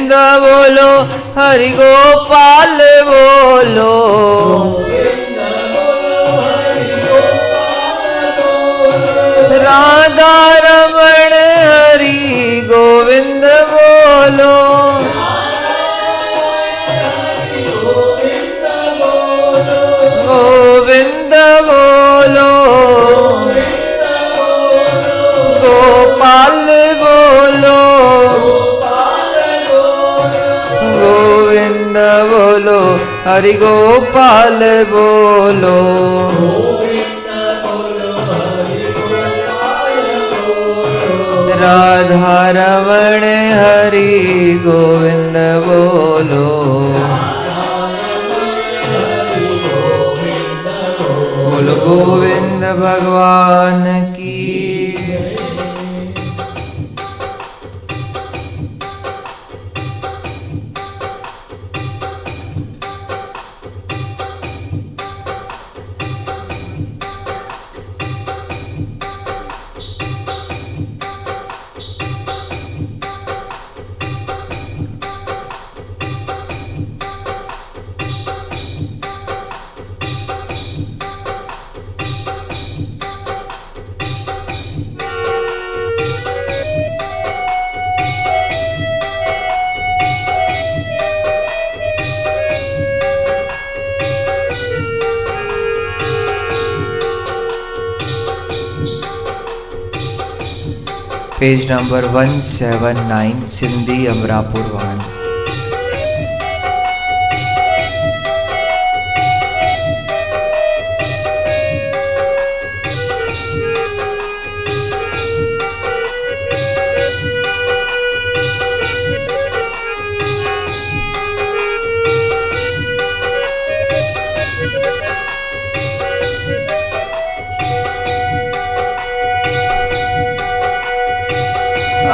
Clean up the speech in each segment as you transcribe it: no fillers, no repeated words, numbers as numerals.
गोविंद बोलो, हरि गोपाल बोलो, राधा रमण हरि गोविंद बोलो, गोविंद बोलो, गोपाल बोलो, गोविंद बोलो, हरि गोपाल बोलो, राधा रमण हरि गोविंद बोलो, बोलो गोविंद भगवान की। पेज नंबर 179 सिंधी अमरापुर वाणी।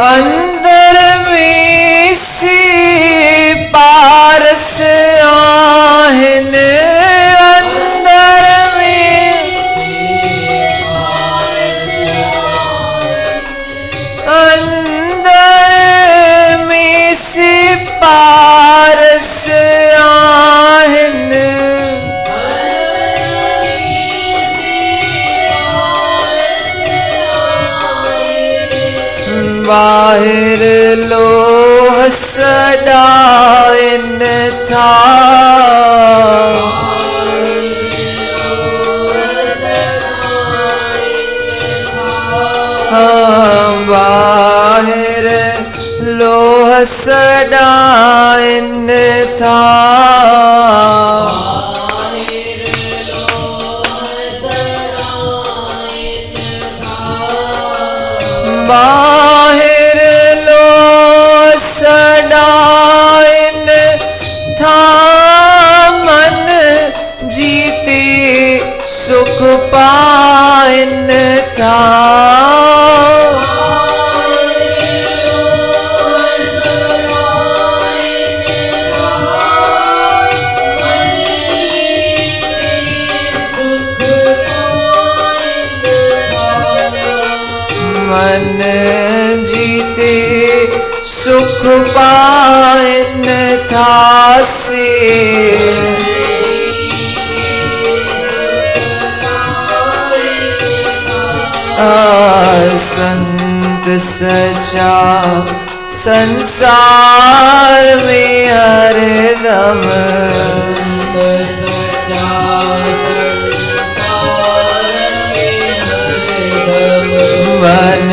अंदर में से पारस आहिन, अंदर में, अंदर में से पारस आहिन, बाहिर लोह सदाइन था, बाहिर लोह सदाइन था, बाहिर लो सदाइन था, मन जीते सुख पाइन था, मन जीते सुख पाइन था से, संत सचा संसार में हरदम, मन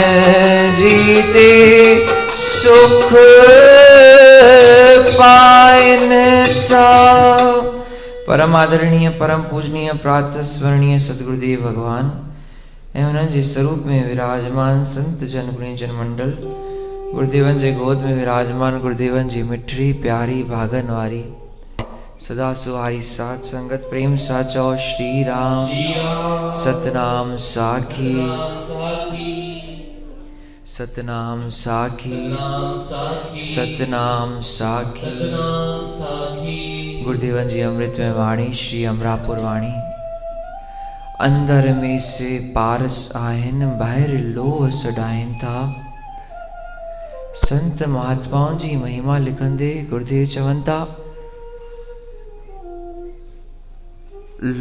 जीते सुख पाइन था। परम आदरणीय परम पूजनीय प्रातः स्मरणीय सतगुरुदेव भगवान ऐं उन्हनि जे स्वरूप में विराजमान संत जन गुणी जन मंडल, गुरुदेवन जे गोद में विराजमान गुरुदेवन जी मिठड़ी प्यारी भागन वारी सदा सुहारी साथ संगत प्रेम साचो श्री राम सतनाम साखी, सतनाम साखी, सतनाम साखी। गुरुदेवन जी अमृत में वाणी श्री अमरापुर वाणी। अंदर में से पारस आहिन, बाहर लोह सडाइन था, संत महात्माओं जी महिमा लिखंदे गुरुदेव चवनि था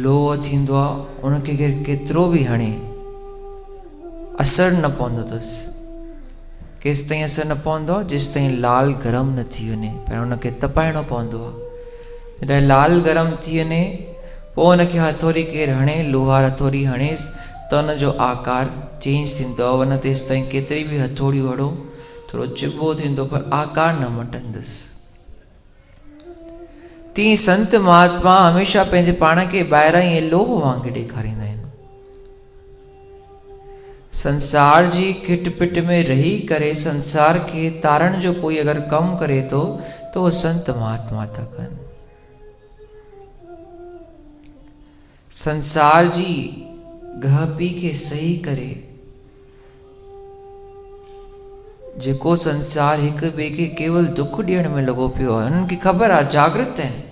लोह थींदो आहे उनखे केतिरो बि हणे असर न पवंदो अथसि। केसि ताईं असर न पवंदो आहे जेसि ताईं लाल गरम न थी वञे। पहिरियों उनखे तपाइणो पवंदो आहे। जॾहिं लाल गरम थी वञे पोइ उनखे हथौड़ी केरु हणे, लोहार हथौड़ी हणेसि त उनजो आकार चेंज थींदो आहे। उन तेसि ताईं केतिरी बि हथौड़ी हणो थोरो चिॿो थींदो पर आकार न मटंदसि। तीअं संत महात्मा हमेशह पंहिंजे पाण खे ॿाहिरां ई लोह वांगुरु ॾेखारींदा आहिनि। संसार जी खिटपिट में रही करे संसार खे तारण जो कोई अगरि कमु करे थो त उहो संत महात्मा था कनि। संसार जी गह पी खे सही करे जेको संसार हिक ॿिए खे केवल दुख ॾियण में लॻो पियो आहे, उन्हनि खे ख़बर आहे जागृत आहिनि,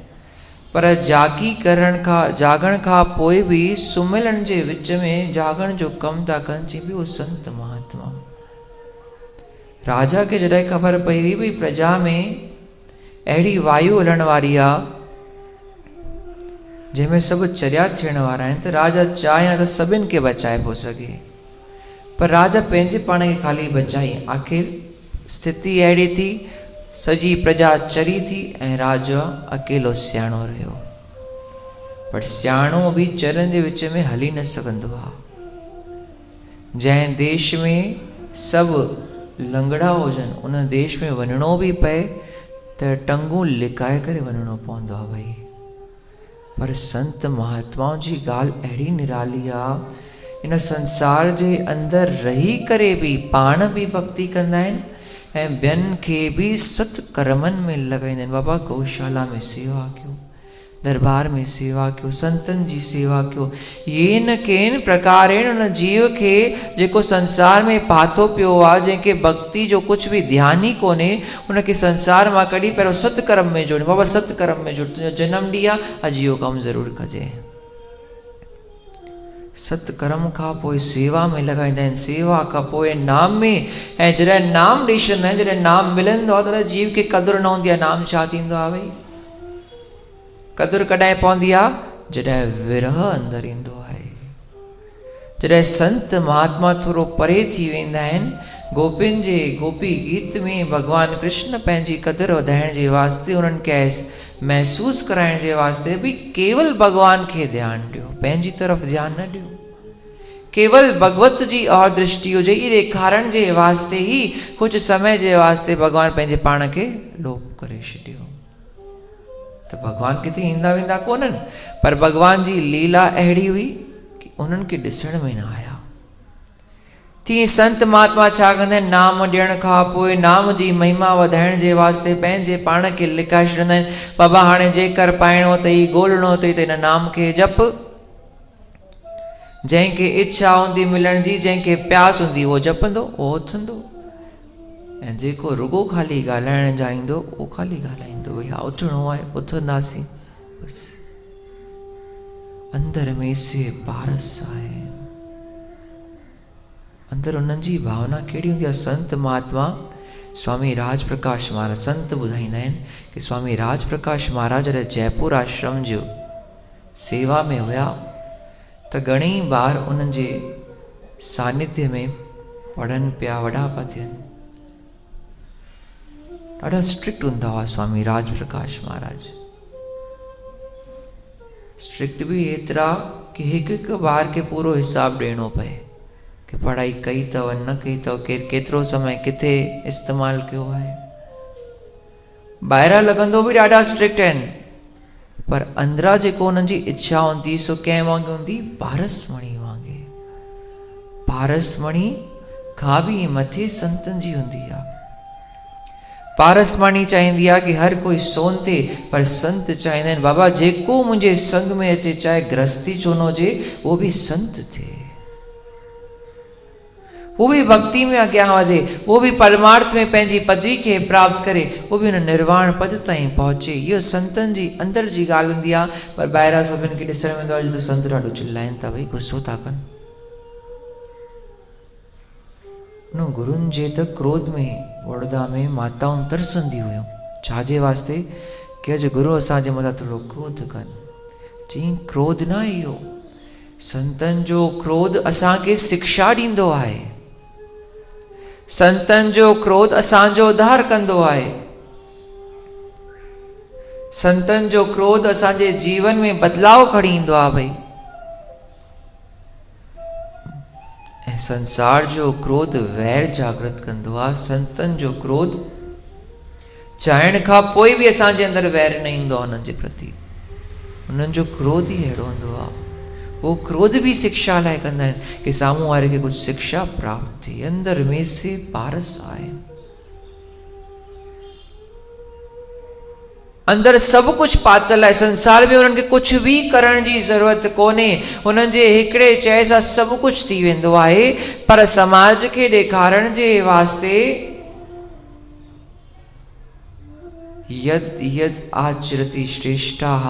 पर जागण खां पोइ बि सुम्हलनि जे विच में जागण जो कमु था कनि। चई बि उहो संत महात्मा। राजा खे जॾहिं ख़बर पई हुई भई प्रजा में अहिड़ी वायु हलण वारी आहे जंहिंमें सभु चरिया थियण वारा आहिनि, त राजा चाहे त सभिनि खे बचाए पियो सघे, पर राजा पंहिंजे पाण खे ख़ाली बचाई। आख़िर स्थिति अहिड़ी थी, सॼी प्रजा चरी थी ऐं राजा अकेलो सियाणो रहियो। पर सियाणो बि चरनि जे विच में हली न सघंदो आहे। जंहिं देश में सभु लंगड़ा हुजनि उन देश में वञिणो बि पए त टंगूं लिकाए करे वञिणो पवंदो आहे भई। पर संत महात्माओं जी ॻाल्हि अहिड़ी निराली आहे, इन संसार जे अंदरि रही करे बि पाण बि भक्ति कंदा आहिनि ऐं ॿियनि खे बि सत कर्मनि में लॻाईंदा आहिनि। बाबा गौशाला में सेवा कयो, दरबार में सेवा कयो, संतनि जी सेवा कयो। येन केन प्रकारेण उन जीव खे जेको संसार में पातो पियो आहे, जंहिंखे भक्ति जो कुझु बि ध्यानु ई कोन्हे, उनखे संसार मां कढी पहिरियों सतकर्म में जोड़े। बाबा सतकर्म में जुड़, तुंहिंजो जनम ॾींहुं आहे, अॼु इहो कमु ज़रूरु कजे। सतकर्म खां पोइ सेवा में लॻाईंदा आहिनि, सेवा खां पोइ नाम में। ऐं जॾहिं नाम ॾेई छॾींदा आहिनि, जॾहिं नाम मिलंदो आहे त जीव खे क़दुरु न हूंदी आहे। नाम छा थींदो आहे भई? क़दुरु कॾहिं पवंदी आहे? जॾहिं विरह अंदरि ईंदो आहे, जॾहिं संत महात्मा थोरो परे थी वेंदा आहिनि। गोपियुनि जे गोपी गीत में भॻवानु कृष्ण पंहिंजी क़दुरु वधाइण जे वास्ते, उन्हनि खे महसूसु कराइण जे वास्ते बि केवल भॻवान खे ध्यानु ॾियो, पंहिंजी तरफ़ ध्यानु न ॾियो। केवल भगवत जी और दृष्टि हुजे, ई ॾेखारण जे वास्ते ई कुझु समय जे वास्ते भॻवानु पंहिंजे पाण खे लोप करे छॾियो। त भॻवानु किथे ईंदा वेंदा कोन्हनि, पर भॻवान जी लीला अहिड़ी हुई कि उन्हनि खे ॾिसण में न आया। तीअं संत महात्मा छा कंदा आहिनि? नाम ॾियण खां पोइ नाम जी महिमा वधाइण जे वास्ते पंहिंजे पाण खे लिकाए छॾींदा आहिनि। बाबा हाणे जेकर पाइणो अथई, ॻोल्हणो अथई त हिन नाम खे जप। जंहिंखे इच्छा हूंदी मिलण जी, जंहिंखे प्यास हूंदी उहो जपंदो, उहो उथंदो। ऐं जेको रुगो ख़ाली ॻाल्हाइण जा ईंदो उहो ख़ाली ॻाल्हाईंदो, भई हा उथणो आहे उथंदासीं बसि। अंदरि में से पारस आहे, अंदरि उन्हनि जी भावना कहिड़ी हूंदी आहे। संत महात्मा स्वामी राज प्रकाश महाराज संत ॿुधाईंदा आहिनि कि स्वामी राज प्रकाश महाराज जॾहिं जयपुर आश्रम जो सेवा में हुया त घणेई बार उन्हनि जे सानिध्य में पढ़नि पिया, वॾा पिया थियनि। ॾाढा स्ट्रिक्ट हूंदा हुआ स्वामी राज प्रकाश महाराज। स्ट्रिक्ट बि एतिरा कि हिकु हिकु ॿार खे पूरो हिसाब ॾियणो पए कि पढ़ाई कई अथव न कई अथव, केतिरो समय किथे इस्तेमालु कयो आहे। ॿाहिरां लॻंदो बि ॾाढा स्ट्रिक्ट आहिनि, पर अंदरां जेको उन्हनि जी इच्छा हूंदी सो कंहिं वांगुरु हूंदी? पारसमणी वांगुरु। पारसमणी खां बि मथे संतनि जी हूंदी आहे। पारसमणी चाहींदी आहे कि हर कोई सोन थिए, पर संत चाहींदा आहिनि बाबा जेको मुंहिंजे संग में अचे, चाहे गृहस्थी छो न हुजे, उहो बि संत थिए, वो भी भक्ति में अॻियां वधे, वो भी परमार्थ में पंहिंजी पदवी खे प्राप्त करे, वो भी उन निर्वाण पद ताईं पहुचे। इहो संतनि जी अंदरि जी ॻाल्हि हूंदी आहे। पर ॿाहिरां सभिनि खे ॾिसण में ईंदो आहे त संत ॾाढो चिल्लाइनि था, भई गुस्सो था कनि। उन गुरुनि जे त क्रोध में बड़ौदा में माताऊं तरसंदी हुयूं छाजे वास्ते कि अॼु गुरु असांजे मथां थोरो क्रोध कनि। चई क्रोध न आहे इहो, संतनि जो क्रोध असांखे शिक्षा ॾींदो आहे, संतनि जो क्रोध असांजो उद्धार कंदो आहे, संतनि जो क्रोध असांजे जीवन में बदलाव खणी ईंदो आहे। भई ऐं संसार जो क्रोध वैर जागृत कंदो आहे, संतनि जो क्रोध चाइण खां पोइ बि असांजे अंदरि वैर न ईंदो आहे उन्हनि जे प्रति, उन्हनि जो क्रोध ई अहिड़ो हूंदो आहे। वो क्रोध भी शिक्षा लाइ कंदा आहिनि कि साम्हूं वारे खे कुझु शिक्षा प्राप्त थी, अंदरि में से पारस आहे, अंदरि सभु कुझु पातल आहे, संसार में उन्हनि खे कुझु बि करण जी ज़रूरत कोन्हे, उन्हनि जे हिकिड़े चए सां सभु कुझु थी वेंदो आहे। पर समाज खे ॾेखारण जे वास्ते यद यद आचरति श्रेष्ठाः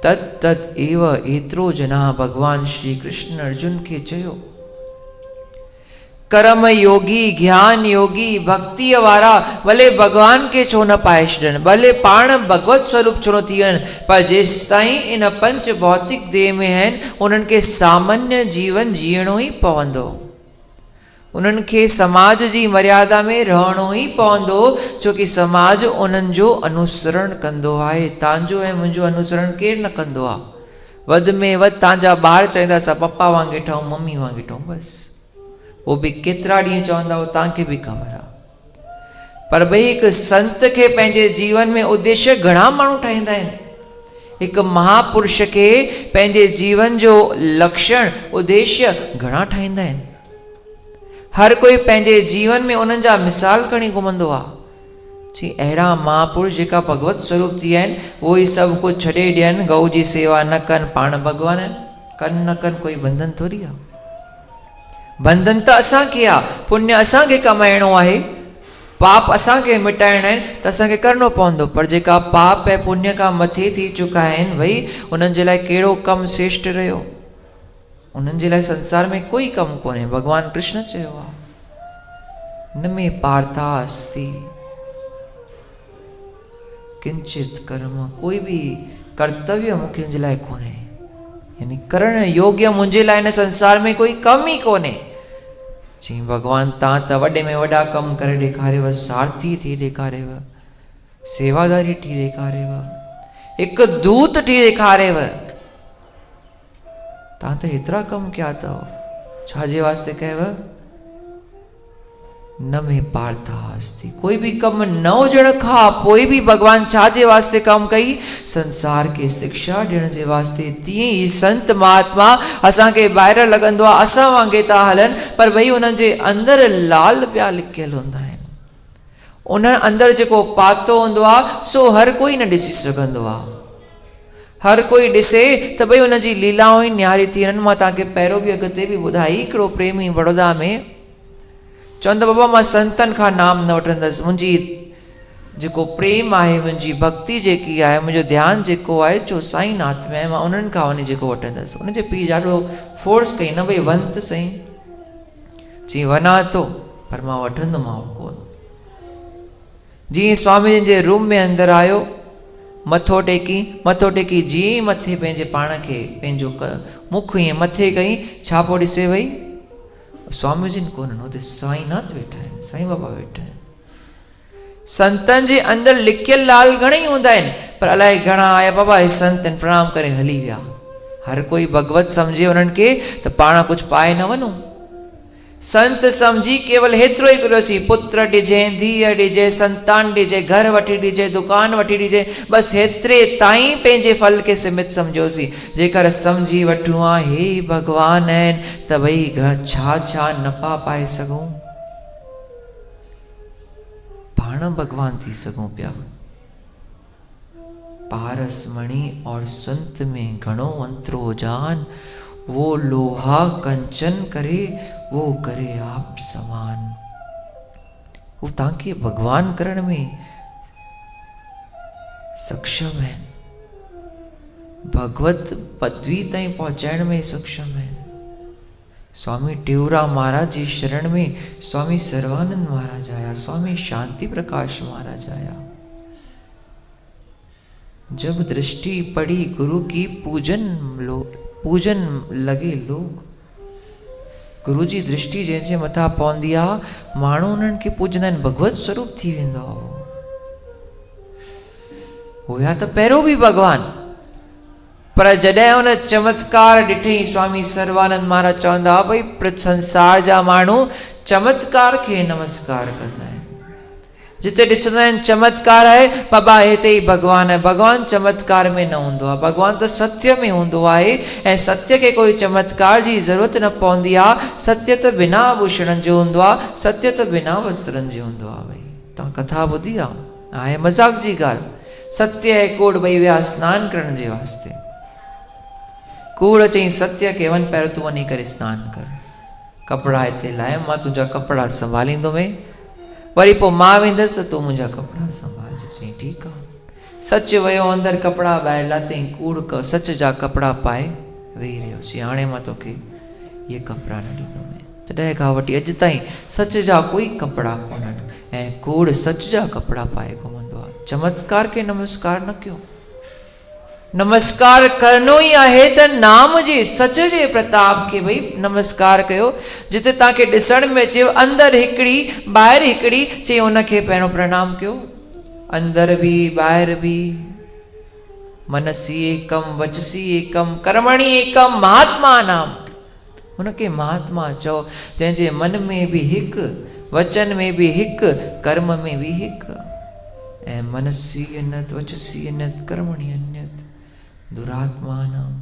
तत् तत् एव एतिरो जना भगवान श्री कृष्ण अर्जुन खे चयो। कर्म योगी, ज्ञान योगी, भक्तिअ वारा भले भगवान खे छो न पाए छॾनि, भले पाण भगवत स्वरूप छो न थी वञनि, पर जेसि ताईं इन पंच भौतिक देह में आहिनि उन्हनि खे सामान्य जीवन जीअणो ई पवंदो, उन्हनि खे समाज जी मर्यादा में रहणो ई पवंदो, छोकी समाज उन्हनि जो अनुसरण कंदो आहे। तव्हांजो ऐं मुंहिंजो अनुसरण केरु न कंदो आहे। वधि में वधि तव्हांजा ॿार चवंदा असां पप्पा वांगुरु ठहूं, मम्मी वांगुरु ठहूं, बसि। उहो बि केतिरा ॾींहं चवंदा उहो तव्हांखे बि ख़बर आहे। पर भई हिकु संत खे पंहिंजे जीवन में उद्देश्य घणा माण्हू ठाहींदा आहिनि। हिकु महापुरुष खे पंहिंजे जीवन जो लक्षण उद्देश्य घणा ठाहींदा आहिनि। हर कोई पंहिंजे जीवन में उन्हनि जा मिसाल खणी घुमंदो आहे। जी अहिड़ा महापुरुष जेका भगवत स्वरूप थी विया आहिनि उहो ई सभु कुझु छॾे ॾियनि, गऊ जी सेवा न कनि, पाण भॻवान कनि न कनि, कोई बंधन थोरी आहे। बंधन त असांखे आहे, पुण्य असांखे कमाइणो आहे, पाप असांखे मिटाइणा आहिनि त असांखे करिणो पवंदो। पर जेका पाप ऐं पुण्य खां मथे थी चुका आहिनि, भई उन्हनि जे लाइ कहिड़ो कमु श्रेष्ठ रहियो, उन्हनि जे लाइ संसार में कोई कमु कोन्हे। भगवान कृष्ण चयो आहे न में पार्था अस्ति किंचित कर्म, कोई भी कर्तव्य मुझे लाइ कोन्हे, यानी करण योग्य मुझे लाइ इन संसार में कोई कम ही कोन्हे। जी भगवान तव्हां त वॾे में वॾा कम करे ॾेखारेव, सारथी थी ॾेखारेव, सेवादारी थी ॾेखारेव, हिकु दूत थी ॾेखारेव, तव्हां त हेतिरा कम कया अथव, छाजे वास्ते कयव? न में पार्था अस्ति, कोई भी कम न हुजण खां पोइ बि भगवान छाजे वास्ते कम कई? संसार के शिक्षा ॾियण जे वास्ते। तीअं ई संत महात्मा असांखे ॿाहिरि लॻंदो आहे असां वांगुरु था हलनि, पर भई उन्हनि जे अंदरि लाल ॿिया लिकियल हूंदा आहिनि। उन्हनि अंदरि जेको पातो हूंदो आहे सो हर कोई न ॾिसी सघंदो आहे। हर कोई ॾिसे त भई उनजी लीलाऊं ई न्यारी थी वञनि। मां तव्हांखे पहिरियों बि अॻिते बि ॿुधाई, हिकिड़ो प्रेमी बड़ौदा में चवंदो बाबा मां संतनि खां नाम न वठंदसि, मुंहिंजी जेको प्रेम आहे, मुंहिंजी भक्ति जेकी आहे, मुंहिंजो ध्यानु जेको आहे चो साईं नाथ में आहे, मां उन्हनि खां वञी जेको वठंदसि। उनजे पीउ ॾाढो फोर्स कई, न भई वन त सही, चई वञा थो पर मां वठंदोमांव कोन। जीअं स्वामी जे रूम में अंदरि आयो, मथो टेकी जीअं मथे पंहिंजे पाण खे पंहिंजो मुख ईअं मथे कई, छा पोइ ॾिसे वई स्वामी जिन कोन्हनि, हुते साईं नाथ वेठा आहिनि, साईं बाबा वेठा आहिनि। संतनि जे अंदरि लिकियल लाल घणेई हूंदा आहिनि, पर अलाए घणा आया बाबा हे संतनि प्रणाम करे हली विया। हर कोई भगवत सम्झे उन्हनि खे त पाण कुझु पाए न वञूं। संत सम्झी केवल हेतिरो ई कयोसीं, पुत्र ॾिजे, धीअ ॾिजे, संतान ॾिजे, घर वठी ॾिजे, दुकान वठी ॾिजे, बसि हेतिरे ताईं पंहिंजे फल खे सीमित सम्झोसीं। जेकर सम्झी वठूं आहे हे भॻवान आहिनि त भई छा छा न पाए सघूं, पाण भॻवान थी सघूं पिया। पारस मणि और संत में घणो अंतरो जान, वो लोहा कंचन करे वो करे आप समान। वो तव्हांखे भगवान करण में सक्षम है, भगवत पदवी ताईं पहुचाइण में सक्षम है। स्वामी टेऊराम महाराज जी शरण में स्वामी सर्वानंद महाराज आया, स्वामी शांति प्रकाश महाराज आया। जब दृष्टि पड़ी गुरु की पूजन लगे लोग। गुरु जी दृष्टि जैसे मथा पौंदी आ माण्हू उन्हनि खे पूजंदा आहिनि, भगवत स्वरूप थी वेंदो आहे। हुया त पहिरियों बि भगवान, पर जॾहिं हुन चमत्कार ॾिठई स्वामी सर्वानंद महाराज चवंदा भई संसार जा माण्हू चमत्कार खे नमस्कार कंदा आहिनि। जिते ॾिसंदा आहिनि चमत्कार आहे, बाबा हिते ई भगवान आहे। भगवान चमत्कार में न हूंदो आहे, भगवान त सत्य में हूंदो आहे। ऐं सत्य खे कोई चमत्कार जी ज़रूरत न पवंदी आहे। सत्य त बिना आभूषणनि जो हूंदो आहे, सत्य त बिना वस्त्रनि जो हूंदो आहे। भई तव्हां कथा ॿुधी आहे मज़ाक जी ॻाल्हि। सत्य ऐं कूड़ ॿई विया सनानु करण जे वास्ते। कूड़ चई सत्य खे वञ पहिरियों तूं वञी करे सनानु कर, कपिड़ा हिते लाइ मां तुंहिंजा कपिड़ा संभालींदुमि, वरी पोइ मां वेंदसि त तूं मुंहिंजा कपिड़ा संभालजि। चई ठीकु आहे। सच वियो अंदरि, कपिड़ा ॿाहिरि लाथई, कूड़ सच जा कपिड़ा पाए वेही रहियो। चई हाणे मां तोखे इहे कपिड़ा न ॾींदुमि। तॾहिं खां वठी अॼु ताईं सच जा कोई कपिड़ा कोन्हनि ऐं कूड़ सच जा कपिड़ा पाए घुमंदो आहे। चमत्कार खे नमस्कार न कयो। नमस्कार करणो ई आहे त नाम जे सच जे प्रताप खे भई नमस्कार कयो। जिते तव्हांखे ॾिसण में अचेव अंदरि हिकिड़ी ॿाहिरि हिकिड़ी, चई उनखे पहिरियों प्रणाम कयो। अंदरि बि ॿाहिरि बि। मनसी एकम वचसी एकम कर्मणि एकम महात्मा नाम। उनखे महात्मा चओ, जंहिंजे मन में बि हिकु, वचन में बि हिकु, कर्म में बि हिकु। ऐं मनसी अन्यत वचसी अन्यत कर्मणि अन्यत दुरात्मा नाम।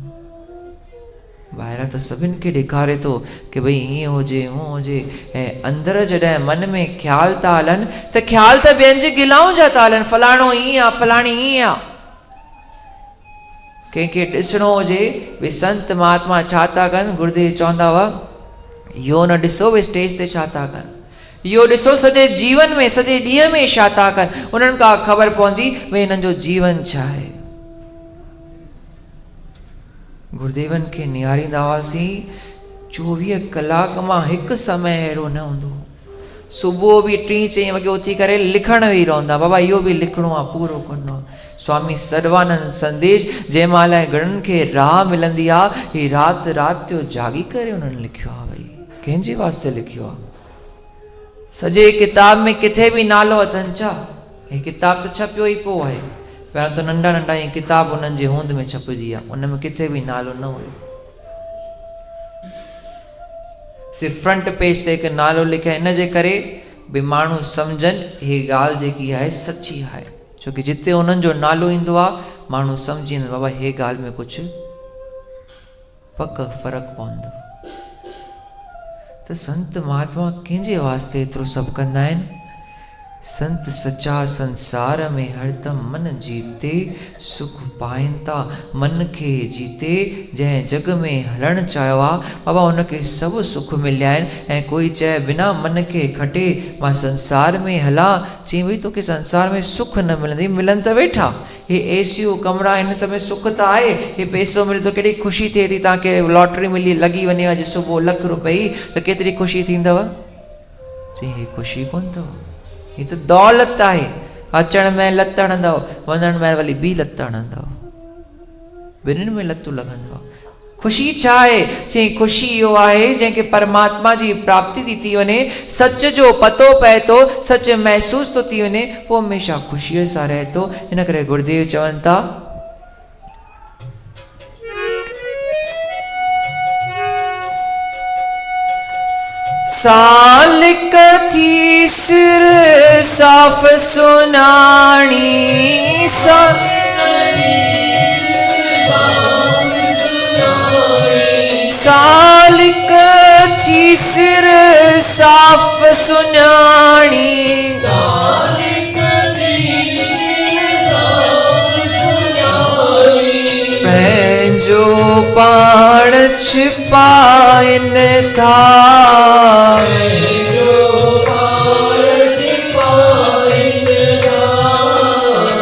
ॿाहिरां त सभिनि खे ॾेखारे थो की भई हीअं हुजे हूअं हुजे, ऐं अंदरि जॾहिं मन में ख़्याल था हलनि त ख़्याल त ॿियनि जी गिलाऊं जा था हलनि। फलाणो ईअं आहे, फलाणी ईअं आहे। कंहिंखे ॾिसणो हुजे भई संत महात्मा छा था कनि, गुरुदेव चवंदा हुआ इहो न ॾिसो भई स्टेज ते छा था कनि, इहो ॾिसो सॼे जीवन में सॼे ॾींहं में छा था कनि। उन्हनि खां ख़बर पवंदी भई हिननि जो जीवन छा आहे। गुरुदेवनि खे निहारींदा हुआसीं, 24 कलाक मां हिकु समय अहिड़ो न हूंदो। सुबुह बि 3-4 वॻे उथी करे लिखण वेही रहंदा, बाबा इहो बि लिखणो आहे, पूरो करिणो आहे। स्वामी सर्वानंद संदेश जंहिं महिल घणनि खे राह मिलंदी आहे, ही राति जो जागी करे उन्हनि लिखियो आहे। भई कंहिंजे वास्ते लिखियो आहे? सॼे किताब में किथे बि नालो अथनि छा? ही किताब त छपियो ई पोइ आहे। पहिरियों त नंढा नंढा ई किताब उन्हनि जे होंद में छपिजी आहे, उन में किथे बि नालो न हुयो। सिर्फ़ु फ्रंट पेज ते हिकु नालो लिखिया, इन जे करे भई माण्हू सम्झनि ही ॻाल्हि जेकी आहे सची आहे। छोकी जिते उन्हनि जो नालो ईंदो आहे माण्हू सम्झी वेंदो बाबा हे ॻाल्हि में कुझु पक फ़र्क़ु पवंदो। त संत महात्मा कंहिंजे वास्ते एतिरो सभु कंदा आहिनि? संत सच्चा संसार में हरदम मन जीते, सुख पाइनि था मन खे जीते। जंहिं जग में हलणु चाहियो आहे बाबा उनखे सभु सुख मिलिया आहिनि। ऐं कोई चए बिना मन खे खटे मां संसार में हलां, चई भई तोखे संसार में सुख न मिलंदी, मिलनि त वेठा। हे एसियूं कमरा, हिन समय सुख त आहे, हे पैसो मिले थो, केॾी ख़ुशी थिए थी। तव्हांखे लॉटरी मिली लॻी वञे अॼु सुबुह ₹1,00,000 त केतिरी ख़ुशी थींदव? चई हे ख़ुशी कोन अथव, ही त दौलत आहे। अचण में लत हणंदव, वञण में वरी ॿी लत हणंदव, ॿिन्हिनि में लतूं लॻंदव। ख़ुशी छा आहे? चई ख़ुशी इहो आहे जंहिंखे परमात्मा जी प्राप्ति थी थी वञे, सच जो पतो पए थो, सच महसूस थो थी वञे, पोइ हमेशह ख़ुशीअ सां रहे थो। इन करे गुरुदेव चवनि था सालिक थी सिर साफ़ सुनाणी, सालिक थी सिर साफ़ सुनाणी, पंहिंजो पाण छिपाइनि था,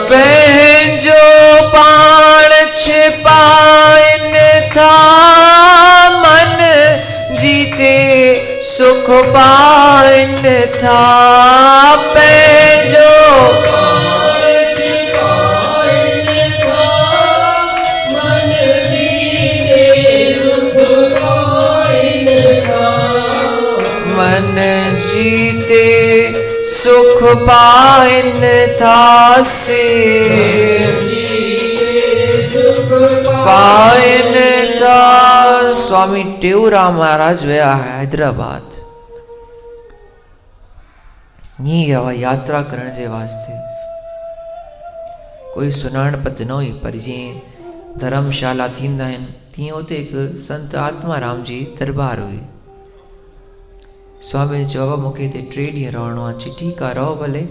पंहिंजो पाण छिपाइनि था, मन जीते पाइनि था पंहिंजो मन जीते सुख पाइनि था से पाइनि था। स्वामी टेऊराम महाराज विया हैदराबाद यात्रा करण जे वास्ते। कोई सुञाणपत न हुई, पर जीअं धर्मशाला थींदा आहिनि तीअं उते हिकु संत आत्माराम जी दरबार हुई। स्वामी चयो बाबा मूंखे हिते 3 ॾींहं रहणो आहे। चई ठीकु आहे रहो भले,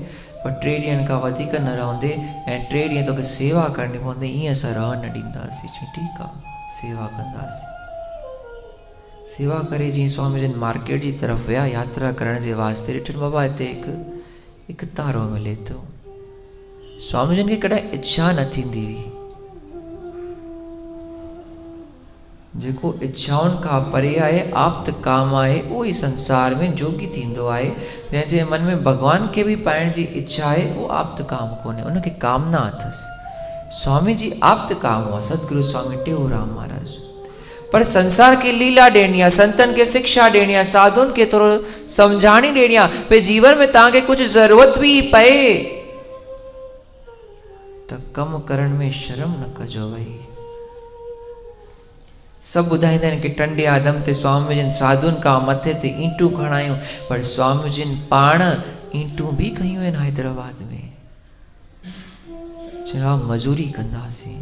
पर 3 ॾींहंनि खां वधीक न रहंदे ऐं 3 ॾींहं तोखे सेवा करणी पवंदी, ईअं असां रहण न ॾींदासीं। चई ठीकु आहे सेवा कंदासीं। सेवा करे जीअं स्वामी जन मार्केट जी तरफ़ विया यात्रा करण जे वास्ते, ॾिठनि बाबा हिते हिकु तारो मिले थो। स्वामी जन खे कॾहिं इच्छा न थींदी हुई। जेको इच्छाउनि खां परे आहे आप्त काम आहे उहो ई संसार में जोगी थींदो आहे। जंहिंजे मन में भगवान खे बि पाइण जी इच्छा आहे उहो आप्त काम कोन्हे, उनखे कामना अथसि। स्वामी जी आप्त काम हुआ सतगुरु स्वामी टेऊराम महाराज। पर संसार की लीला ॾियणी आहे, संतन खे शिक्षा ॾियणी आहे, साधुनि खे थोरो सम्झाणी ॾियणी आहे भई जीवन में तव्हांखे कुझु ज़रूरत बि पए त कमु करण में शर्म न कजो। भई सभु ॿुधाईंदा आहिनि कि टंडे आदम ते स्वामी जिन साधुनि खां मथे ते ईंटूं खणायूं, पर स्वामी जिन पाण ईंटूं बि खयूं आहिनि हैदराबाद में। चयो मज़ूरी कंदासीं।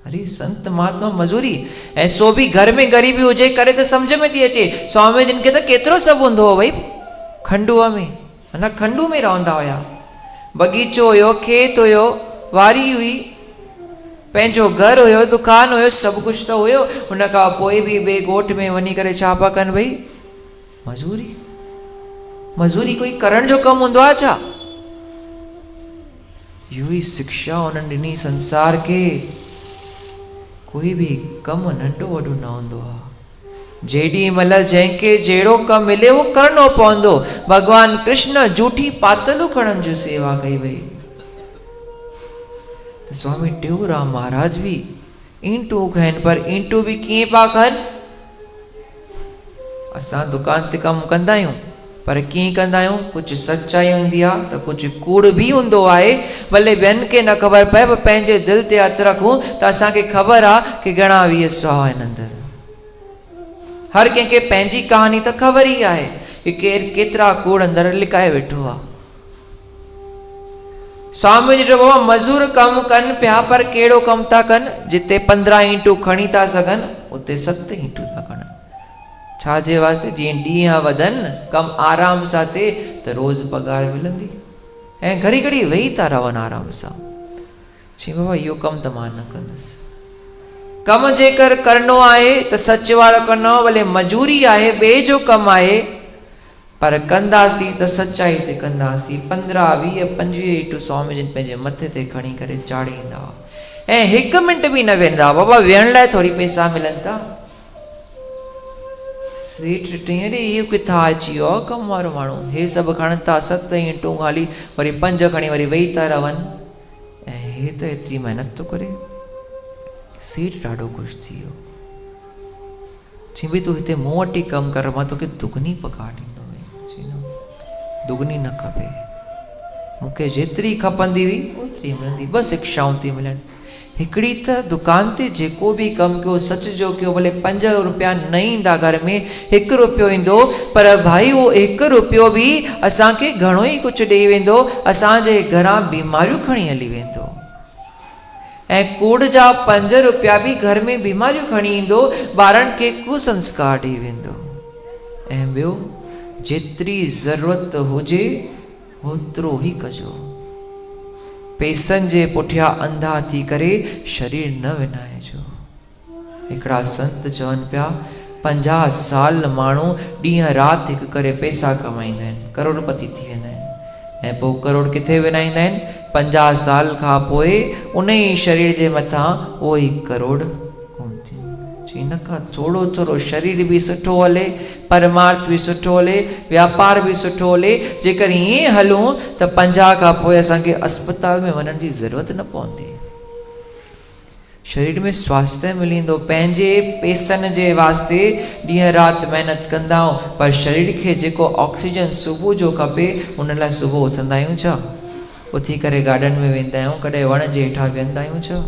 अरे संत महात्मा मज़ूरी, ऐं सो बि घर में ग़रीबी हुजे करे त सम्झ में थी अचे। स्वामी जिन खे त केतिरो सभु हूंदो हो भई, खंडूअ में अञा खंडू में रहंदा हुया। बगीचो हुयो, खेत हुयो, वारी हुई, पंहिंजो घर हुयो, दुकान हुयो, सभु कुझु त हुयो। हुन खां पोइ बि ॿिए ॻोठ में वञी करे छा पिया कनि भई, मज़ूरी। मज़ूरी कोई करण जो कमु हूंदो आहे छा? इहो ई शिक्षा उन्हनि ॾिनी संसार खे। कोई बि कमु नंढो वॾो न हूंदो आहे। जेॾी महिल जंहिंखे जहिड़ो कमु मिले उहो करिणो पवंदो। भॻवान कृष्ण जूठी पातलू खणनि जो सेवा कई वई। त स्वामी टेऊराम महाराज भी ईंटूं खनि, पर ईंटूं भी कीअं पिया खनि? असां दुकान ते कमु कंदा आहियूं, पर कीअं कंदा आहियूं? कुझु सचाई हूंदी आहे त कुझु कूड़ बि हूंदो आहे। भले ॿियनि खे न ख़बर पए, पर पंहिंजे दिलि ते हथु रखूं त असांखे ख़बर आहे कि घणा 20 आहिनि अंदरि। हर कंहिंखे पंहिंजी कहानी त ख़बर ई आहे कि केरु केतिरा कूड़ अंदरि लिकाए वेठो आहे। स्वामी जी बाबा मज़ूर कमु कनि पिया, पर कहिड़ो कमु था कनि? जिते 15 ईंटूं खणी था सघनि उते 7 ईंटूं था खणनि। छाजे वास्ते? जीअं ॾींहं वधनि, कमु आराम सां थिए त रोज़ पगार मिलंदी, ऐं घड़ी घड़ी वेही था रहनि आराम सां। चई बाबा इहो कमु त मां न कंदुसि। कमु जेकर करिणो आहे त सच वारो करिणो आहे, भले मजूरी आहे, ॿिए जो कमु आहे, पर कंदासीं त सचाई ते कंदासीं। 15, 20, 25 ईंटूं स्वामी जिन पंहिंजे मथे ते खणी करे चाढ़ींदा हुआ, ऐं 1 मिंट बि न वेंदा। बाबा वेहण लाइ थोरी पैसा मिलनि था। सेठ ॾिठईं, अरे इहो किथां अची वियो आहे कमु वारो माण्हू? हे सभु खणनि था 7 ईंटूं ख़ाली, वरी 5 खणी वरी वेही था रहनि, ऐं हे त एतिरी महिनत थो करे। सेठ ॾाढो ख़ुशि थी वियो। चई भई तूं हिते मूं वटि ई कमु कर, मां तोखे दुगनी पघार ॾींदो। दुगनी न खपे, मूंखे जेतिरी खपंदी हुई ओतिरी मिलंदी, बस शिक्षाऊं थी मिलनि। हिकिड़ी त दुकान ते जेको बि कमु कयो सच जो कयो, भले 5 रुपया न ईंदा घर में, 1 रुपयो ईंदो, पर भाई उहो 1 रुपयो बि असांखे घणो ई कुझु ॾेई वेंदो। असांजे घरां बीमारियूं खणी हली वेंदो, ऐं कूड़ जा 5 रुपया बि घर में बीमारियूं खणी ईंदो, ॿारनि खे कुसंस्कार ॾेई वेंदो। ऐं ॿियो, जेतिरी ज़रूरत हुजे ओतिरो ई कजो। पैसनि जे पुठियां अंधा थी करे शरीर न विञाइजो। हिकिड़ा संत चवनि पिया, 50 साल माण्हू ॾींहं राति हिकु करे पैसा कमाईंदा आहिनि, करोड़पति थी वेंदा आहिनि, ऐं पोइ करोड़ किथे विञाईंदा आहिनि? 50 साल खां पोइ उन ई शरीर जे मथां उहो ई करोड़ कोन थींदो। इन खां थोरो थोरो शरीर बि सुठो हले, परमार्थ बि सुठो हले, व्यापार बि सुठो हले। जेकर ईअं हलूं त 50 खां पोइ असांखे अस्पताल में वञण जी ज़रूरत न पवंदी। शरीर में स्वास्थ्य मिलींदो। पंहिंजे पैसनि जे वास्ते ॾींहं राति महिनत कंदा आहियूं, पर शरीर खे जेको ऑक्सीजन सुबुह जो खपे उन लाइ सुबुह उथंदा आहियूं छा? उथी करे गार्डन में वेंदा आहियूं, कॾहिं वण जे हेठां वेहंदा आहियूं छा?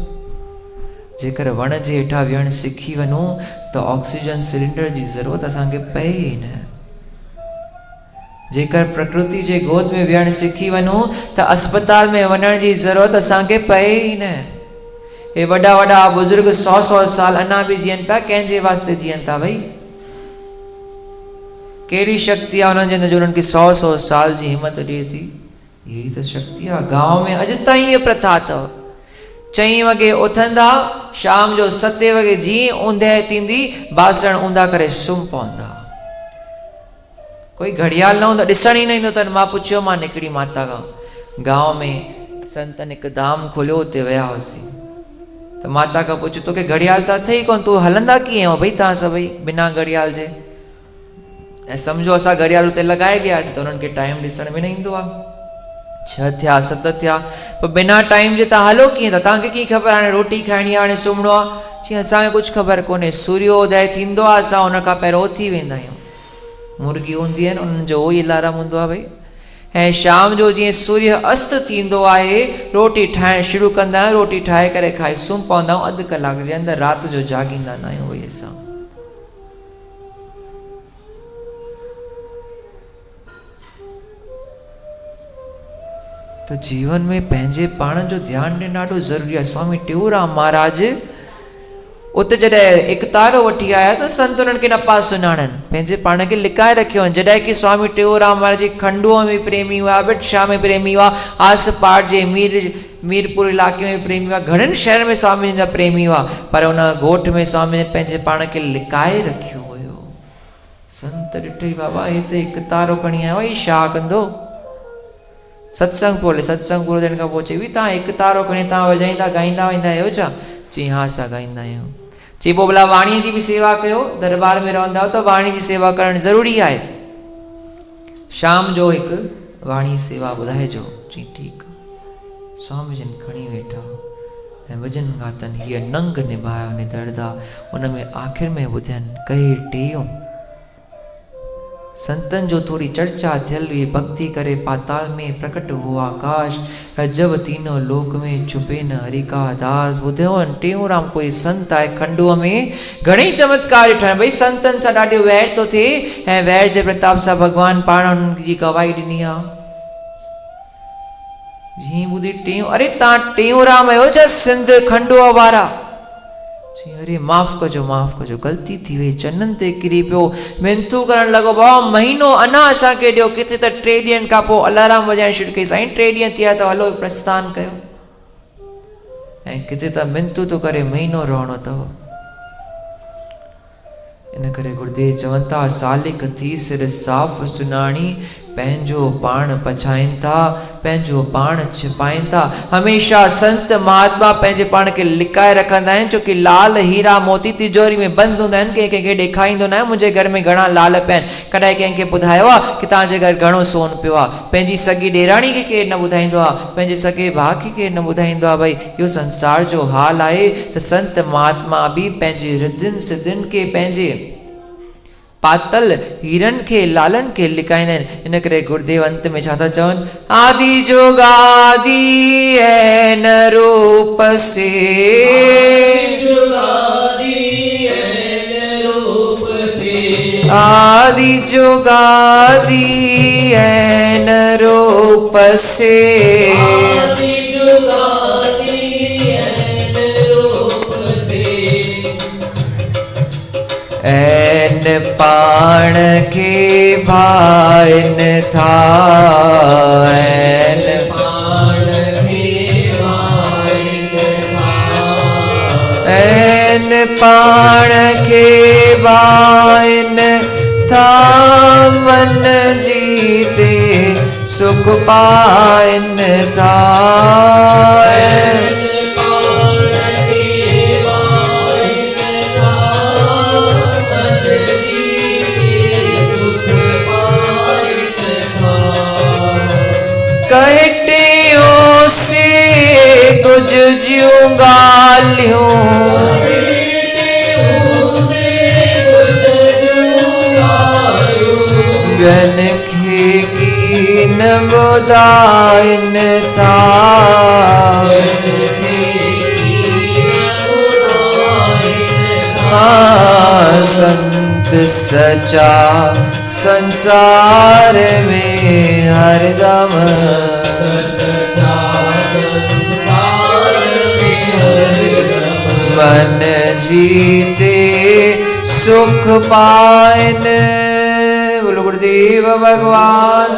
जेकर वण जे हेठां विहणु सिखी वञूं त ऑक्सीजन सिलेंडर जी ज़रूरत असांखे पए ई न। जेकर प्रकृति जे गोद में विहणु सिखी वञूं त अस्पताल में वञण जी ज़रूरत असांखे पए ई न। हे वॾा वॾा बुज़ुर्ग 100-100 साल अञा बि जीअनि पिया, कंहिंजे वास्ते जीअनि था भई? कहिड़ी शक्ति आहे उन्हनि जे अंदरि जो उन्हनि खे 100-100 साल जी हिम्मत ॾिए थी? यही त शक्ति आहे। गांव में अॼु ताईं इहा प्रथा अथव। 4 वॻे उथंदा, शाम जो 7 वॻे जीअं ऊंदहि थींदी बासण ऊंधा करे सुम्ही पवंदा। कोई घड़ियाल न हूंदो, ॾिसण ई न ईंदो अथनि। मां पुछियो मां हिकिड़ी माता खां, गांव में संतनि हिकु धाम खोलियो, हुते विया हुआसीं त माता खां पुछियो तोखे घड़ियाल त अथई कोन, तूं हलंदा कीअं हो भई तव्हां सभई बिना घड़ियाल जे? ऐं सम्झो असां घड़ियाल उते लॻाए वियासीं त उन्हनि खे टाइम ॾिसण में न ईंदो आहे। 6 थिया 7 थिया, पोइ बिना टाइम जे तव्हां हलो कीअं था? तव्हांखे कीअं ख़बर हाणे रोटी खाइणी आहे, हाणे सुम्हणो आहे? जीअं असांखे कुझु ख़बर कोन्हे। सूर्योदय थींदो आहे, असां हुन खां पहिरियों उथी वेंदा आहियूं। मुर्गी हूंदी आहिनि, उन्हनि जो उहो ई अलार्म हूंदो आहे भई। ऐं शाम जो जीअं सूर्य अस्त थींदो आहे रोटी ठाहिणु शुरू कंदा आहियूं, रोटी ठाहे करे खाई सुम्ही पवंदा आहियूं। अधु कलाक जे अंदरि राति जो जाॻींदा न आहियूं। वही असां त जीवन में पंहिंजे पाण जो ध्यानु ॾियणु ॾाढो ज़रूरी आहे। स्वामी टेऊंराम महाराज उते जॾहिं एकतारो वठी आया त संत उन्हनि खे न पिया सुञाणनि, पंहिंजे पाण खे लिकाए रखियो हुअनि। जॾहिं की स्वामी टेऊंराम महाराज जी खंडुअ में प्रेमी हुआ, बिटशा में प्रेमी हुआ, आस पास जे मीरपुर इलाइक़े में प्रेमी हुआ, घणनि शहर में स्वामी जा प्रेमी हुआ, पर उन ॻोठ में स्वामी पंहिंजे पाण खे लिकाए रखियो हुयो। संत ॾिठई बाबा हिते एकतारो खणी आयो, ही छा कंदो? सत्संग पोइ सत्संग पूरो थियण खां पोइ चई तव्हां एकतारो खणी तव्हां वॼाईंदा ॻाईंदा वेंदा आहियो छा? चई हा असां ॻाईंदा आहियूं। चई पोइ भला वाणीअ जी बि सेवा कयो, दरबार में रहंदा आहियो त वाणी जी सेवा करणु ज़रूरी आहे। शाम जो हिकु वाणी सेवा ॿुधाइजो। चई ठीकु। स्वामी जन खणी वेठा ऐं भॼन ॻातनि, हीअ नंग निभायो निदरदा। उन में आख़िर में ॿुधनि कहे टेऊं। संतन जो थोड़ी चर्चा थियल हुई। भक्ति करे पाताल में प्रकट हुआ आकाश, जब तीनों लोक में छुपे न हरि का दास। ॿुधियो टेऊंराम कोई संत आहे खंडुअ में, घणेई चमत्कार ॾिठा। भई संतनि सां ॾाढो वैर थो थिए ऐं वैर जे प्रताप सां भॻवान पाण उन्हनि जी गवाही ॾिनी आहे। जीअं ॿुधी टेऊं, अरे तव्हां टेऊंराम आहियो छा सिंध खंडुअ वारा? अरे माफ़ कजो ग़लती थी वई, चननि ते किरी पियो। मिनतू करण लॻो बाबा महीनो अञा असांखे ॾियो। किथे त 3 ॾींहंनि खां पोइ अलार्म वॼाइण शुरू कई, साईं 3 ॾींहं थिया त हलो प्रस्थान कयो। ऐं किथे त मिनतू थो करे महीनो रहणो अथव। इन करे गुरुदेव चवनि था सालिक थी सिर साफ़ सुञाणी, पंहिंजो पाण पछाइनि था, पंहिंजो पाण छिपाइनि था। हमेशह संत महात्मा पंहिंजे पाण खे लिकाए रखंदा आहिनि, छोकी लाल हीरा मोती तिजोरी में बंदि हूंदा आहिनि। कंहिंखे ॾेखारींदो न आहे मुंहिंजे घर में घणा लाल पिया आहिनि। कॾहिं कंहिंखे ॿुधायो आहे की तव्हांजे घर घणो सोन पियो आहे? पंहिंजी सॻी ॾेराणी खे केरु न ॿुधाईंदो आहे, पंहिंजे सॻे भाउ खे केरु न ॿुधाईंदो आहे। भई इहो संसार जो हाल आहे त संत महात्मा बि पंहिंजे रिद्धियुनि सिद्धियुनि खे, पंहिंजे पातल हीरन के लालन के लिकाईंदा आहिनि। इन करे गुरुदेव अंत में छा था चवनि? आदि जोगादि ऐन रूप से, आदि जोगादि ऐन रूप से, ऐन पाण के भाइन था, ऐन पाण के भाइन था, ऐन पाण के भाइन था, मन जीते सुख पाइन था। ऐन पाण के भाइन था, जुगाल्यूं बिन कीन बुधाइन था संत सचा संसार में हरदम मन जीते सुख पाइन। बोलो गुरुदेव भगवान